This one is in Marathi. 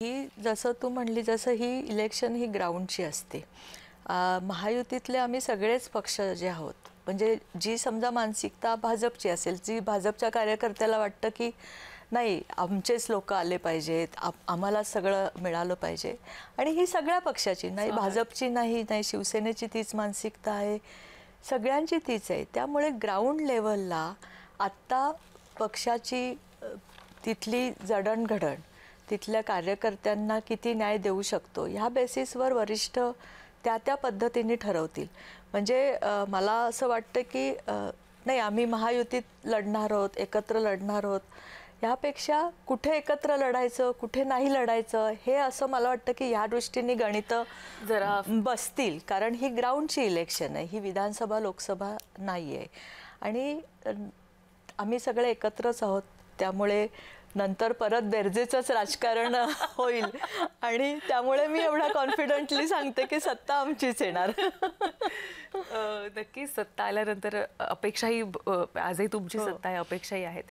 ही जसं तू म्हणली जसं ही इलेक्शन ही ग्राउंडची असते. महायुतीतले आम्ही सगळेच पक्ष जे आहोत म्हणजे जी समजा मानसिकता भाजपची असेल, जी भाजपच्या कार्यकर्त्याला वाटतं की नाही आमचेच लोक आले पाहिजेत, आम्हाला सगळं मिळालं पाहिजे, आणि ही सगळ्या पक्षाची नाही, भाजपची नाही शिवसेनेची तीच मानसिकता आहे, सगळ्यांची तीच आहे. त्यामुळे ग्राउंड लेवलला आत्ता पक्षाची तिथली जडणघडण, तिथल्या कार्यकर्त्यांना किती न्याय देऊ शकतो ह्या बेसिसवर वरिष्ठ त्या पद्धतीने ठरवतील. म्हणजे मला असं वाटतं की नाही आम्ही महायुतीत लढणार आहोत, एकत्र लढणार आहोत, ह्यापेक्षा कुठे एकत्र लढायचं कुठे नाही लढायचं हे असं मला वाटतं की ह्या दृष्टीने गणितं जरा बसतील. कारण ही ग्राउंडची इलेक्शन आहे, ही विधानसभा लोकसभा नाही आहे, आणि आम्ही सगळे एकत्रच आहोत. त्यामुळे नंतर परत बेरजेचंच राजकारण होईल, आणि त्यामुळे मी एवढा कॉन्फिडेंटली सांगते की सत्ता आमचीच येणार. नक्कीच सत्ता आल्यानंतर अपेक्षाही आजही तुमची सत्ता आहे, अपेक्षाही आहेत.